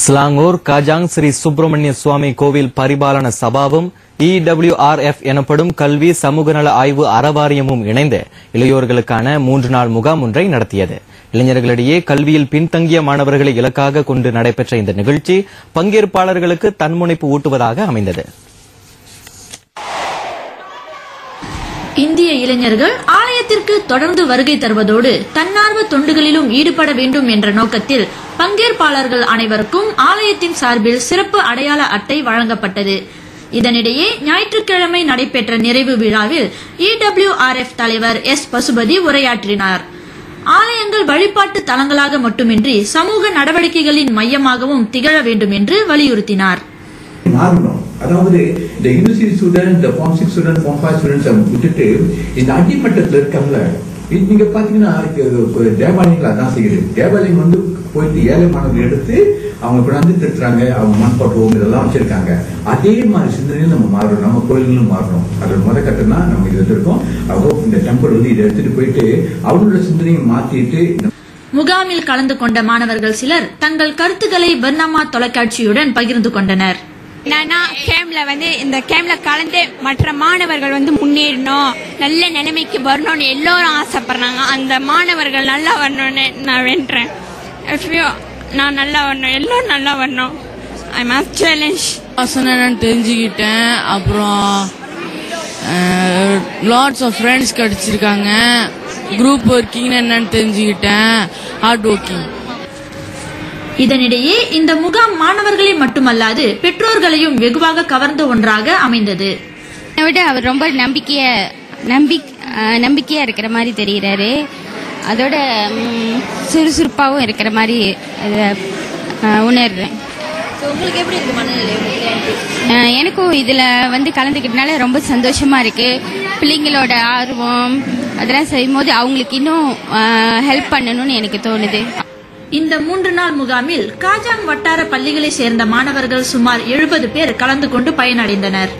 ஸ்லாங்கூர் காஜாங் ஸ்ரீ சுப்பிரமணிய சுவாமி கோவில் பரிபாலன சபாவும் EWRF எனப்படும் கல்வி சமூக நல ஆய்வு அறவாரியமும் இணைந்து இளையோர்களுக்கான 3 நாள் முகாம் ஒன்றை நடத்தியது. இளைஞர்களிடையே கல்வியில் பின்தங்கிய மாணவர்களை இலக்காக கொண்டு நடைபெற்ற இந்த நிகழ்ச்சி பங்கேற்பாளர்களுக்கு தன்முனைப்பு ஊட்டுவதாக அமைந்தது. இந்திய இளைஞர்கள் ஆலயத்திற்கு தொடர்ந்து வருகை தருவதோடு தன்னார்வ தொண்டுகளிலும் ஈடுபட வேண்டும் என்ற நோக்கத்தில் பங்கேற்பாளர்கள் அனைவருக்கும் ஆலயத்தின் சார்பில் சிறப்பு அடையாள அட்டை வழங்கப்பட்டது. இதனிடையே ஞாயிற்றுக்கிழமை நடைபெற்ற நிறைவு விழாவில் EWRF தலைவர் S. பசுபதி உரையாற்றினார். ஆலயங்கள் வழிபாட்டு தலங்களாக மட்டுமின்றி சமூக நடவடிக்கைகளின் மையமாகவும் திகழ வேண்டும் என்று வலியுறுத்தினார். அதாவது இந்த யூனிவர்சிட்டி ஸ்டூடெண்ட், இந்த ஃபார்ம் 6 ஸ்டூடெண்ட், ஃபார்ம் 5 ஸ்டூடெண்ட்ஸ் விட்டுட்டு இந்த அடிமட்டத்தில் இருக்காங்கல்ல, நீங்க பாத்தீங்கன்னா தேவாலயங்கள் அதான் செய்யுது. தேவாலயம் வந்து போயிட்டு ஏழை மாணவர்கள் எடுத்து அவங்க கொண்டாந்து திருத்துறாங்க, அவங்க மண்பாட்டுவோம் இதெல்லாம் வச்சிருக்காங்க. அதே மாதிரி சிந்தனையும் நம்ம மாறணும், நம்ம கோயில்களும் மாறணும். அதோட முதல் கட்டம் தான் நம்ம இது எடுத்திருக்கோம். அவங்க இந்த டெம்பிள் வந்து இதை எடுத்துட்டு போயிட்டு அவங்களோட சிந்தனையை மாத்திட்டு. முகாமில் கலந்து கொண்ட மாணவர்கள் சிலர் தங்கள் கருத்துக்களை பர்னாமா தொலைக்காட்சியுடன் பகிர்ந்து கொண்டனர். கேம்ப்ல இந்த கேம்ப்ல கலந்து மற்ற மாணவர்கள் முன்னேறணும், நல்ல நிலைமைக்கு வரணும்னு எல்லோரும் ஆசைப்படுறாங்க. அந்த மாணவர்கள் நல்லா வரணும்னு நான் வேண்டுறேன். நான் நல்லா வரணும், எல்லோரும் நல்லா வரணும். ஐ மஸ்ட் சேலஞ்ச் என்னன்னு தெரிஞ்சுக்கிட்டேன். அப்புறம் லாட்ஸ் ஆஃப் ஃப்ரெண்ட்ஸ் கிடைச்சிருக்காங்க. குரூப் ஒர்க்கிங் என்னன்னு தெரிஞ்சுக்கிட்டேன். Hard working. இதனிடையே இந்த முகாம் மாணவர்களை மட்டுமல்லாது பெற்றோர்களையும் வெகுவாக கவர்ந்த ஒன்றாக அமைந்தது. அவர் ரொம்ப நம்பிக்கையா இருக்கிற மாதிரி தெரிகிறாரு. அதோட சுறுசுறுப்பாகவும் இருக்கிற மாதிரி உணர்றேன். உங்களுக்கு எப்படி இருக்கு மனநிலை? எனக்கும் இதுல கலந்துக்கிட்டனால ரொம்ப சந்தோஷமா இருக்கு. பிள்ளைங்களோட ஆர்வம் அதெல்லாம் செய்யும் போது அவங்களுக்கு இன்னும் ஹெல்ப் பண்ணணும்னு எனக்கு தோணுது. இந்த 3 நாள் முகாமில் காஜாங் வட்டார பள்ளிகளை சேர்ந்த மாணவர்கள் சுமார் 70 பேர் கலந்து கொண்டு பயனடைந்தனர்.